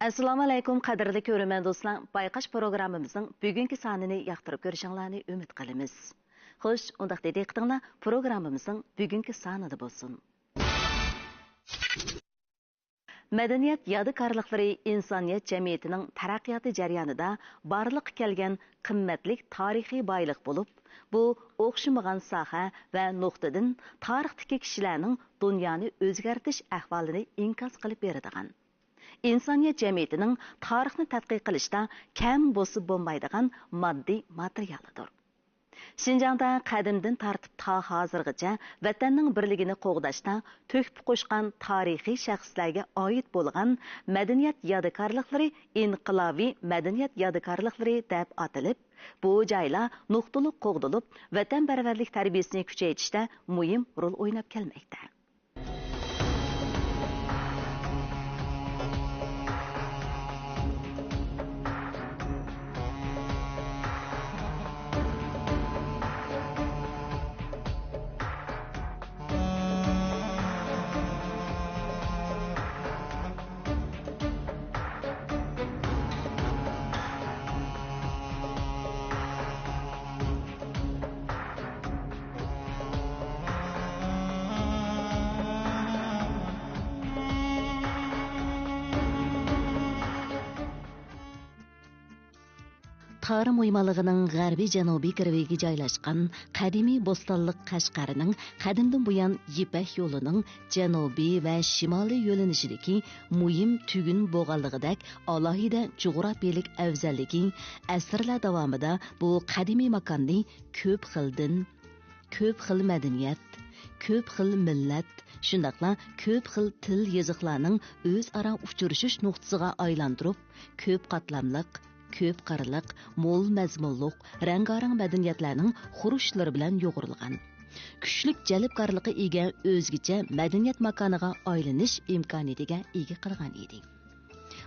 Assalomu alaykum, qadrli ko'ruvchi do'stlar. Bayqash programmamizning bugungi sonini yoqtirib ko'rishingizni umid qilamiz. Xo'sh, unda diqqatinglar programmamizning bugungi sonida bo'lsin. Madaniyat yodikorliklari insoniyat jamiyatining taraqqiyoti jarayonida barliqqa kelgan qimmatli tarixiy boylik bo'lib, bu o'xshamagan soha va nuqtadan tarixdagi kishilarning dunyoni o'zgartirish ahvolini inkos qilib beradigan. İnsaniyet cemiyetinin tarixini tadqiq qilishda kam bosib bo'lmaydigan moddiy materialidir. Şinjanda qadimdan tartib ta hozirgacha vatanning birligini qo'g'dashda to'kib qo'shgan tarixiy shaxslarga oid bo'lgan madaniyat yodikorliklari inqilobiy madaniyat yodikorliklari deb atalib, bu joylar nuqtaliq qo'g'dilib, vatanparvarlik tarbiyasini kuchaytirishda muhim rol o'ynab kelmoqda. Tarım uymalığının g'arbiy janubiy kirviga joylashgan qadimiy bo'stonliq Qashqarining qadimdan buyon Yipak yo'lining janubiy va shimoliy yo'linishidagi muhim tugun bo'lganligidek alohida jug'rofiyalik afzalligi asrlar davomida bu qadimiy makonni ko'p xil madaniyat, ko'p xil millat, shundaqla ko'p xil til yoziqlarning o'zaro uchrashish nuqtasiga aylantirib, ko'p qatlamliq, ko'p qirliq, mo'l mazmunliq, rangarang madaniyatlarning xurushlari bilan yo'g'rilgan. Kuchlik jalbkorligiga ega o'zgacha madaniyat makoniga aylanish imkoniyatiga ega qilgan edi.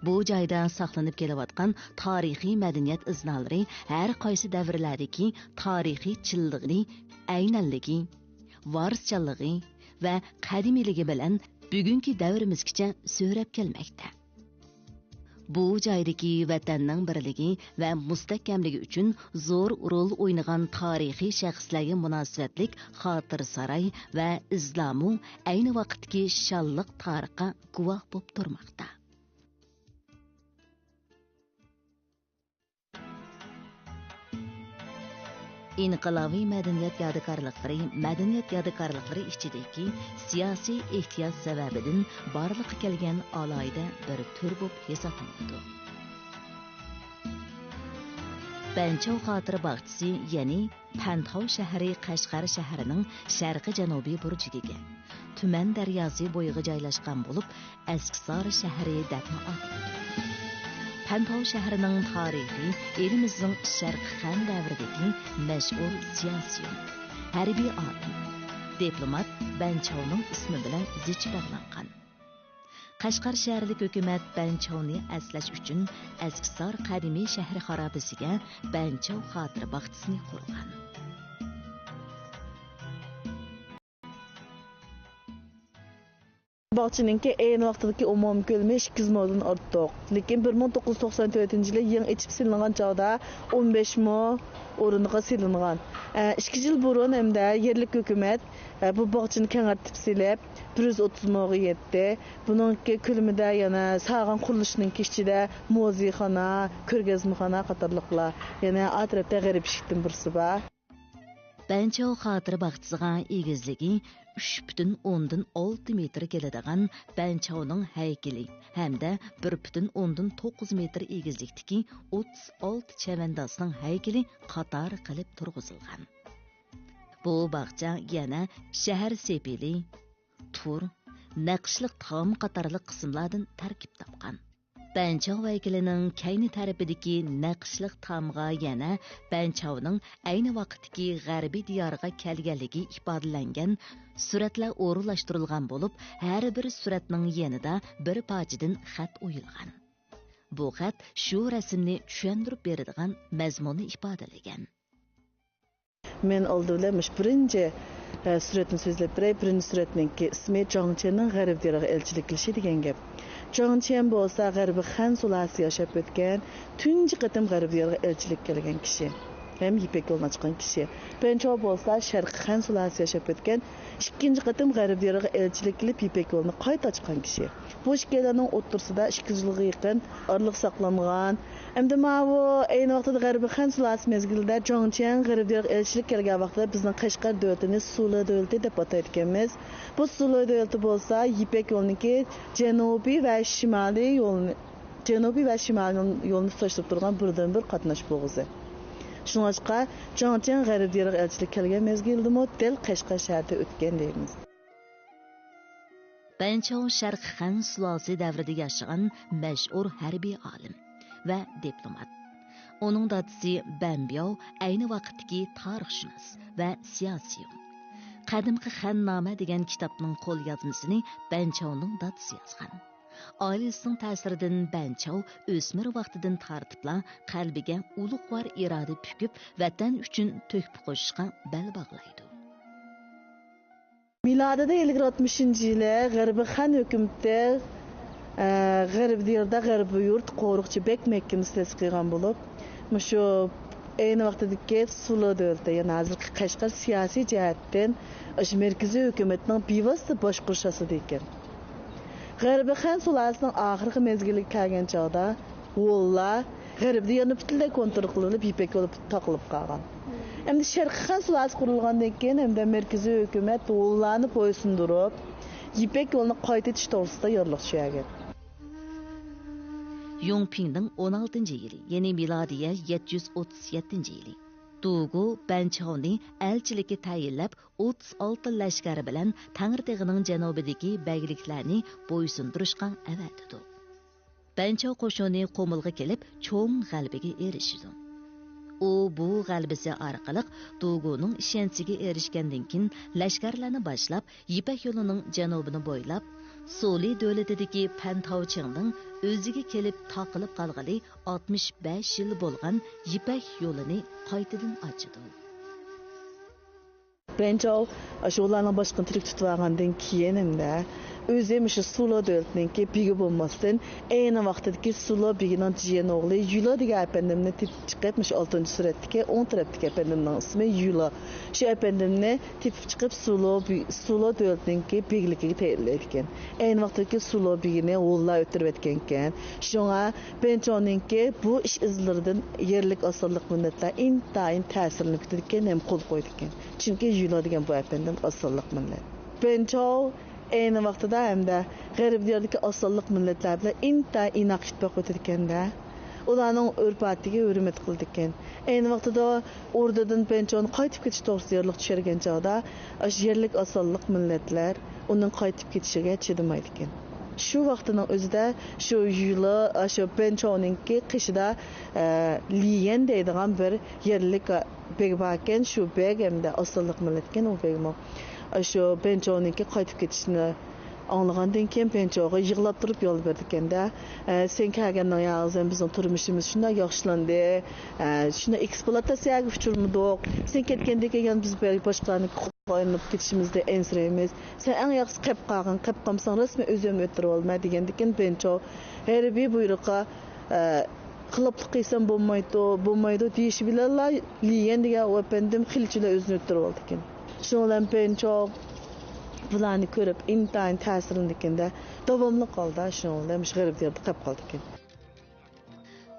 Bu joyda saqlanib kelayotgan tarixiy madaniyat iznalari har qaysi davrlardagi tarixiy chillig'ini, aynanligi, varischanligi va qadimiyligi bilan bugungi davrimizgacha so'rab kelmoqda. Bu joydagi vatanning birligi va mustahkamligi uchun zo'r rol o'ynagan tarixiy shaxslarga munosabatlik xotir saroy va izlomu ayni vaqtdagi shalliq tarixga guvoh bo'lib turmoqda. İnqilobiy madaniyat yodikorliklari ichidagi siyosiy ehtiyoj sababidan barliqqa kelgan alohida bir tur bo'lib hisoblanadi. Banchov xotira bog'chisi, ya'ni Pantov shahri Qashqar shahrining sharqiy janubiy burchiga, Tuman daryosi bo'yiga joylashgan bo'lib, Askisor shahri deb ataladi. Pantov shahrining tarixi elimizning sharqi xan davridagi mashhur siyosiy, harbiy olim, diplomat Banchovning ismi bilan zich bog'langan. Qashqar shaharlik hukumat Banchovni aslash uchun Askisor qadimiy shahri xarobasiga Banchov xotira bog'chisini qurgan. Bog'chininki ayni vaqtdagi umumiy ko'lami 200 mingdan ortiq. Lekin 1994-yili yangi ichib silingan chog'da 15 ming o'ringa silingan. 2 yil burun hamda yerlik hukumat bu bog'chini kengaytirib silib 130 mingga yetdi. Buningki ko'lamida yana sog'an qurilishning ichida muzeyxona, ko'rgazmaxona qatorliqlar, yana atrofda g'arib shikdan birsi bor. Banchov xotira bog'chisiga egizligi 3,6 metr keladigan Banchovning haykali hamda 1,9 metr egizlikdagi 36 chavandozning haykali qator qilib turg'izilgan. Bu bog'cha yana shahar sepili, tur, naqshliq tom qatorli qismlardan tarkib topgan. Banchov haykalining kayni tarafidagi naqshliq tomga yana Banchovning ayni vaqtdagi g'arbiy diyoriga kelganligi ifodalangan suratlar o'rinlashtirilgan bo'lib, har bir suratning yanida bir pochidan xat o'yilgan. Bu xat shu rasmni tushuntirib beradigan mazmunni ifodalagan. Men oldimda birinchi suratni so'zlab beray. Birinchi suratning ismi Chongchening g'arb diyoriga elchilik qilishi degan gap. Zhangqian bo'lsa G'arbiy Han sulolasi yashab o'tgan, tunji qatim G'arbiy Diyarga elchilik kelgan kishi. Hem İpek yoluna çıkan kişi. Penço bolsa Şarkı Han sulolasi yashab o'tgan, ikkinchi qatim G'arbiy Diyarga elchilik qilib İpek yoluna qayta chiqqan kishi. Bu ikkilarning o'rtasida 2 yilga yaqin orliq saqlangan. Endi bu ayni vaqtda G'arbiy Han sulolasi mezgilida Zhangqian G'arbiy Diyarga elchilik kelgan vaqtda bizning Qashqar davlatini Sulu davlati deb atayotganmiz. Bu Sulu davlati bo'lsa İpek yo'liniki janubiy va shimoliy yo'lni tutashib turgan birdan-bir qatnash bo'g'izi. Şunlaşqa Zhangqian G'arbiy Diyarga elchilik kelgan mezgildimi del Qashqar shahrida o'tgan deymiz. Banchao Sharqi Han sulolasi davrida yashagan mashhur harbiy olim va diplomat. Onun dadisi Banbiao ayni vaqtdagi tarixshunos va siyosiy. Qadimgi Xannoma degan kitobning qo'lyozmasini Banchaoning dadisi yozgan. Ailəsinin təsirindən Banchao o'smir vaqtidan tartibla qalbiga ulug'vor iroda pukib, vatan uchun to'kib qo'shishga bel bog'laydi. Miladida 60-yili G'arbiy Han hukumati G'arbiy Diyarda G'arbiy yurt qo'riqchi bek mahkamasi ta'sis qilgan bo'lib, shu ayni vaqtdagi Sulu davlati, ya'ni hozirgi Qashqar siyosiy jihatdan markaziy hukumatning bevosita boshqarish ostida ekan. G'arbiy Han sulolasining oxirgi mezgili kelgan chog'da O'lla G'arbiy Diyarni butunlay kontrol qilinib, İpek yo'li taqilib qolgan. Endi Sharqi Han sulolasi qurilgandan keyin hamda markaziy hukumat O'llani bo'ysundirib, İpek yo'lini qayta etish to'g'risida yorliq tushagan. Yongpingning 16-yili, ya'ni milodiya 737-yili. Dugu Banchaoni elchilikka tayinlab 36 lashkari bilan Tangirtag'ining janubidagi bayliklarni bo'ysundirishga avatdi. Banchao qo'shini qo'milga kelib, cho'ng g'alabaga erishdi. U bu g'alabasi orqali Duguning ishonchiga erishgandan keyin lashkarlarni boshlab, Ipak yo'lining janubini bo'ylab Suli davlatidagi Pantaochingning o'ziga kelib taqilib qolgani 65 yil bo'lgan Ipak yo'lini qaytadan ochdi. Banchao ularning boshqa tirik tutib olgandan keyin hamda o'zi shu Sulu davlatininki bigi bo'lmasdan ayni vaqtdagi Sulu bigining jiyan o'g'li Yulo degan apandimni tepib chiqib, 6-suratdagi 10 tarafdagi apandimning ismi Yulo. Shu apandimni tepib chiqib Sulu davlatininki bigligiga tayinlaydi ekan. Ayni vaqtdagi Sulu bigini o'g'illar o'tirib o'tgan ekan. Shunga Banchaoninki bu ish izlaridan yerlik osonlik millatlar intayin ta'sirini kutarkan ham qo'l qo'ydi ekan. Chunki Yulo degan bu apandim osonlik millat. Banchao ayni vaqtida hamda G'arbiy Diyardagi osonlik millatlar bilan inoq ittifoq o'tirganda ularning urf-odatiga hurmat qildi ekan. Ayni vaqtida o'rdadan Banchaoni qaytib ketish to'g'risida yorliq tushirgan chog'da yerlik osonlik millatlar uning qaytib ketishiga chidamaydi ekan. Shu vaqtning o'zida shu Yulo, shu Banchaoninki qishida Liyan deydigan bir yerlik beg bor ekan. Shu beg hamda osonlik millatgan u begmo. Shu Banchaoninki qaytib ketishini anglagandan keyin Banchaoga yig'lab turib yo'l berdi ekanda, sen kelgandan yog'izdan bizning turmushimiz shunday yaxshilandi, shunday ekspluatatsiyaga uchurmadik. Sen ketgandan keyin biz boshqalarni qo'yinib ketishimizda ensiraymiz. Sen eng yaxshi qilib qolsang rasmiy o'zim o'tirib olma degandan keyin Banchao harbiy buyruqqa qiliblik qilsam bo'lmaydi deyish bilanlar Liyan degan apandim xilchilar o'zini o'tirib oldi ekan. Shundan Banchao bularni ko'rib intayin ta'sirindikanda davomli qoldi. Shundan G'arbiy Diyarda qolib qoldi ekan.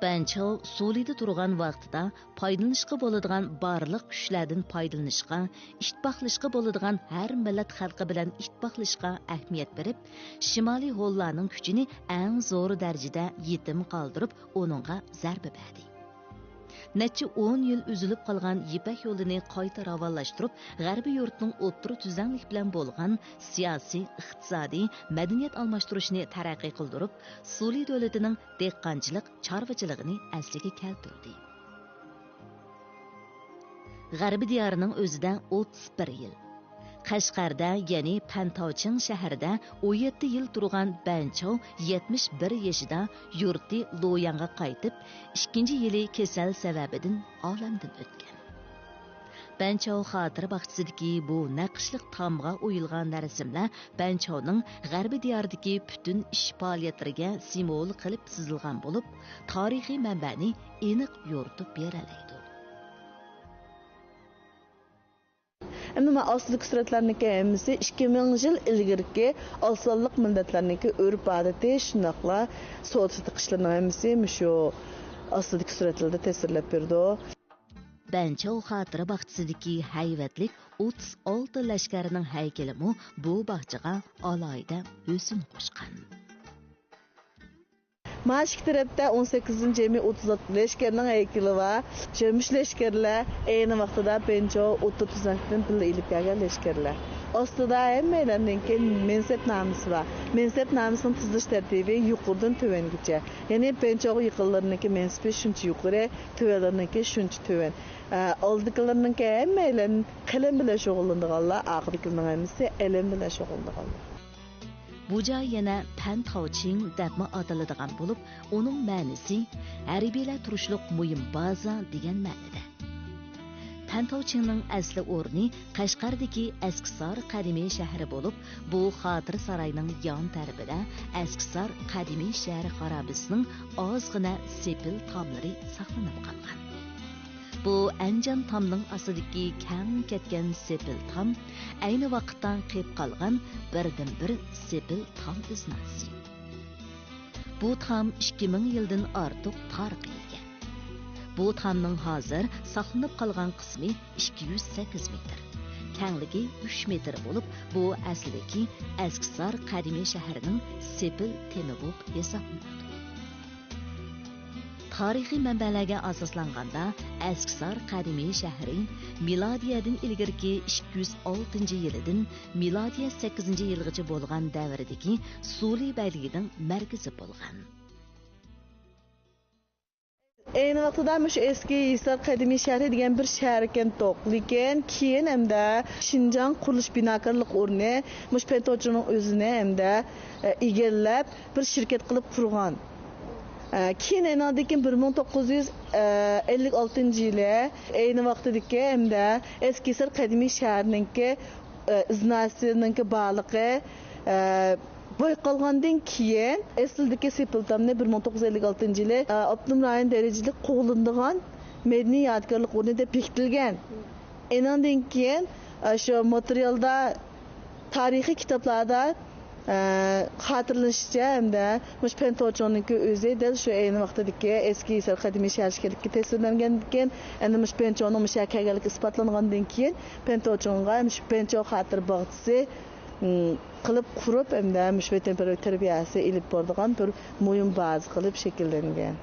Banchao Sulida turgan vaqtida foydalanishga bo'ladigan barliq kuchlardan foydalanishga, ittifoqlashga bo'ladigan har millat xalqi bilan ittifoqlashga ahamiyat berib, Shimoliy Hollarning kuchini eng zo'r darajada yetim qoldirib, uningga zarba berdi. Necha 10 yil uzilib qolgan Ipak yo'lini qayta ravonlashtirib, G'arbiy yurtning o'ttir tuzanlik bilan bo'lgan siyosiy, iqtisodiy, madaniyat almashtirishni taraqqiy qildirib, Suli davlatining dehqonchilik, chorvachiligini asliga keltirdi. G'arbiy diyorining o'zida 31 yil. Qashqarda, ya'ni Pantaoching shahrida 17 yil turgan Banchao 71 yoshida yurti Loyanga qaytib, 2-yili kasal sababidan olamdan o'tgan. Banchov xotira bog'chasidagi bu naqshliq tomga o'yilgan rasmlar Banchovning g'arbiy diyoridagi butun ish faoliyatlariga simvol qilib chizilgan bo'lib, tarixiy manbani aniq yo'ritib beralaydi. Endi men ostidagi suratlarniki hammasi 2000 yil ilgirki osonliq millatlarniki urf odati shundoqla so'z tiqishlarning hammasi shu ostidagi suratlarda tasvirlab berdi. Banchov xotira bog'chasidagi hayvatlik 36 lashkarining haykalimi bu bog'chaga alohida husn qo'shgan. Maşik tarafda 18. cemi 36 leşkerinin heykeli var. Şömüş leşkerler aynı vaxtıda Banchov otu tuzaktan pilla ilip gelgen leşkerler. Aslında hemmeylerinki mensep namısı var. Mensep namısının tuzluş tertibi yukarıdan tövengiçe. Yani Banchov yıkıllarındaki mensepi şunçu yukarı, tövenlerinki şunçu töven. Aldıklarınki hemmeylerin kalem bile şoğullandıqallar, ağırdıklarının hemisi elem bile şoğullandıqallar. Bu joy yana Pantauching debmi ataladigan bo'lib, uning ma'nosi harbiylar turishliq muhim baza degan ma'noda. Pantauchingning asli o'rni Qashqardagi Askisar qadimiy shahri bo'lib, bu xotir saroyning yon tarafida Askisar qadimiy shahri xarobasining ozg'ina sepil tomlari saqlanib qolgan. Bu Anjan tomning ostidagi kang ketgan sepil tom ayni vaqtda qolib qolgan birdan-bir sepil tom iznasi. Bu tom 2000 yildan ortiq tarixga ega. Bu tomning hozir saqlanib qolgan qismi 208 metr, kengligi 3 metr bo'lib, bu aslidagi Askisar qadimiy shahrining sepil temi bo'lib hisoblanadi. Tarixiy manbalarga asoslanganda Askisar qadimiy shahri milodiyadan ilgirki 206-yilidan milodiya 8-yilgacha bo'lgan davrdagi Suli bayligining markazi bo'lgan. Aynı vaxtda şu eski Hisar qadimiy shahri degan bir shahar ekan to'q. Lekin keyin hamda Şinjan qurilish binokorlik o'rni mush Pantauchingning o'zini hamda egallab bir shirkat qilib qurgan. Keyin enadiki 1956-yili ayni vaqtidagi hamda eski Hisar qadimiy shahrininki iznasiningki bog'liqi boy qolgandan keyin asldagi sepiltamni 1956-yili Abdum rayon darajali qo'llanadigan madaniy yodgorlik o'rni deb bekitilgan. Endan keyin shu materialda tarixiy kitoblarda xatirlanishicha hamda mush Pantauching'niki o'zi dal shu ayni vaqtdagi eski Hisar qadimiy shaharchilikka tasvirlangandan keyin endi mush Pantauching'ning mushakarligi isbotlangandan keyin Pantauching'ga mush Banchov xotir bog'chasi qilib qurib hamda mush vatanparvar tarbiyasi ilib boradigan bir muhim baza qilib shakllangan.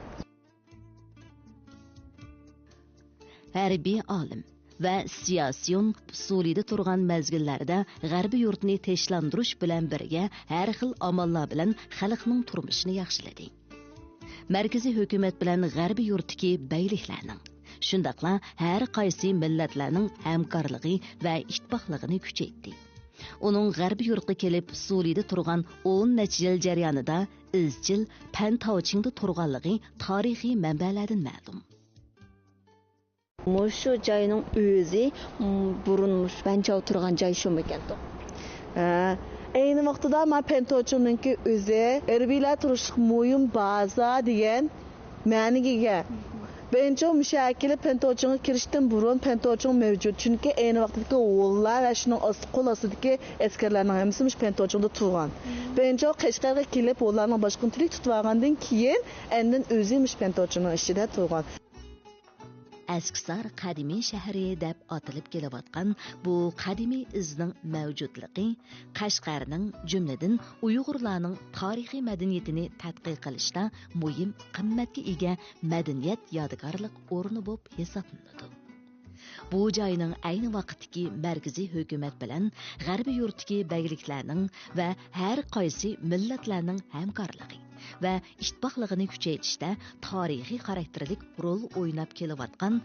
Harbiy olim va siyosiyon Sulida turgan mezgillarda g'arbiy yurtni tinchlandirish bilan birga har xil amallar bilan xalqning turmushini yaxshiladi. Markaziy hukumat bilan g'arbiy yurtdagi bayliklarning, shundaqla har qaysi millatlarning hamkorligi va ittifoqligini kuchaytirdi. Uning g'arbiy yurtga kelib Sulida turgan 10 necha yil jarayonida izchil Pantauchingda turganligi tarixiy manbalardan ma'lum. Mushu joyning o'zi burun Banchov turgan joy shumi ekan. Ayni vaqtida men Pantauching'ningki o'zi harbiylar turishlik muhim baza degan ma'noga ega. Banchov mushakili Pantauching'ga kirishdan burun Pantauching mavjud. Chunki ayni vaqtdagi o'g'illar va shuning qo'l ostidagi askarlarning hammasi Pantauchingda turgan. Banchov Qashqarga kelib o'g'illarning boshqa tirik tutib olgandan keyin endi o'zi Pantauchingning ichida turgan. Askisar qadimiy shahri deb atilib kelayotgan bu qadimiy izning mavjudligi Qashqarning jumladan Uyg'urlarning tarixiy madaniyatini tadqiq qilishda muhim qimmatga ega madaniyat yodgorlik o'rni bo'lib hisoblanadi. Bu joyning ayni vaqtdagi markaziy hukumat bilan g'arbiy yurtdagi bayliklarning va har qaysi millatlarning hamkorligi va ittifoqligini kuchaytirishda tarixiy xarakterlik rol o'ynab kelayotgan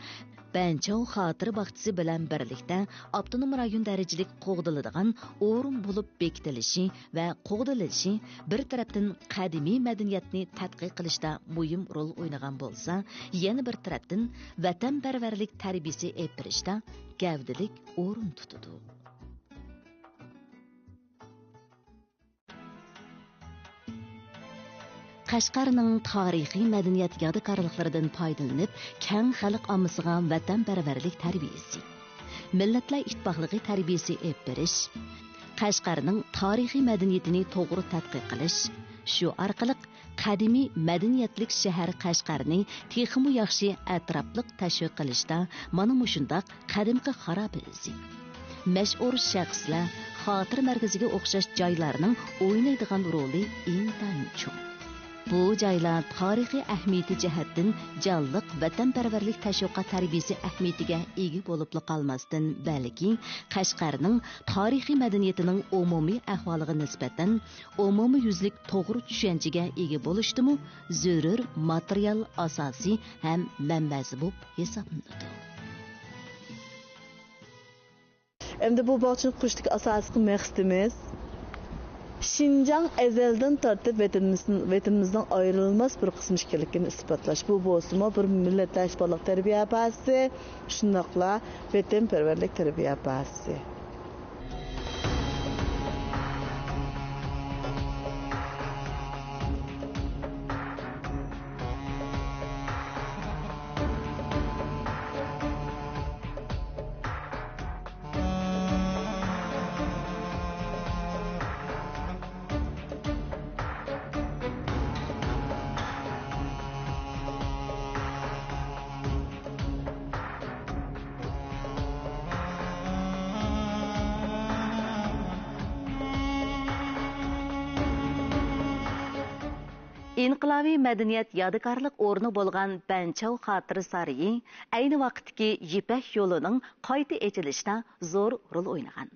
Banchov xotira bog'chisi bilan birlikda avtonom rayon darajalik qo'g'diladigan o'rin bo'lib bekitilishi va qo'g'dilishi bir tarafdan qadimiy madaniyatni tadqiq qilishda muhim rol o'ynagan bo'lsa, yana bir tarafdan vatanparvarlik tarbiyasi berishda gavdalik o'rin tutadi. Qashqarning tarixiy madaniyat yodikorliklaridan foydalanib, keng xalq ommasiga vatanparvarlik tarbiyasi, millatlar ittifoqligi tarbiyasi olib berish, Qashqarning tarixiy madaniyatini to'g'ri tadqiq qilish, shu orqali qadimiy madaniyatlik shahar Qashqarni texmi yaxshi atrofliq tashviq qilishda mana mushundoq qadimgi xaroba izi, mashhur shaxslar, xotira markaziga o'xshash joylarning o'ynaydigan roli intayin cho'ng. Bu joylar tarixiy ahamiyati jihatdan jonliq vatanparvarlik tashviqot tarbiyasi ahamiyatiga ega bo'lib qolmasdan, balki Qashqarning tarixiy madaniyatining umumiy ahvoliga nisbatan umumiy yuzlik to'g'ri tushunchaga ega bo'lishdimi, zarur material asosiy ham manbasi bo'lib hisoblanadi. Endi bu bog'chani qurishdagi asosiy maqsadimiz Şinjan ezelden tartib vatanimizdan ayrılmaz bir kısım işkilikini ispatlaş. Bu bolsunma bir milletleşbarlık terbiye bahsi, şundaqla vatanperverlik terbiye bahsi. İnqilobiy madaniyat yodikorlik o'rni bo'lgan Banchov xotira saroyi ayni vaqtdagi Yipak yo'lining qayta ochilishida zo'r rol o'ynagan.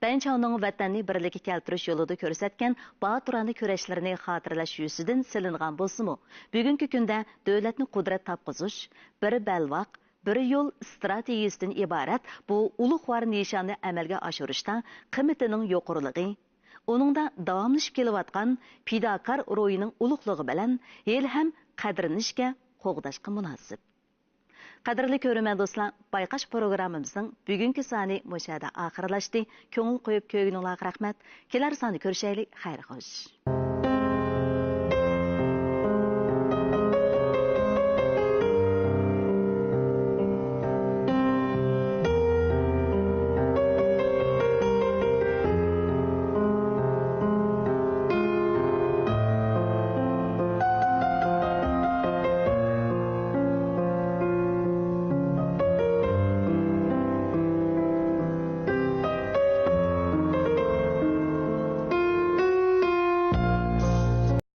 Banchovning vatanni birlikka keltirish yo'lida ko'rsatgan boturona kurashlarini xotirlash yuzidan silingan bo'lsa-mu, bugungi kunda davlatni qudrat topqizish, bir balvoq, bir yo'l strategiyasidan iborat bu ulug'vor nishonni amalga oshirishda qimmatining yuqoriligi, Onunda davamlashib kelayotgan fidokor ro'yining ulug'ligi bilan el ham qadrlanishga, qo'g'dashga munosib. Qadrli ko'rman do'stlar, bayqash programmamizning bugungi soni mushada oxirlashdi. Ko'ngil qo'yib ko'ngilingizga rahmat. Kelar soni ko'rishaylik. Xayr xo'sh.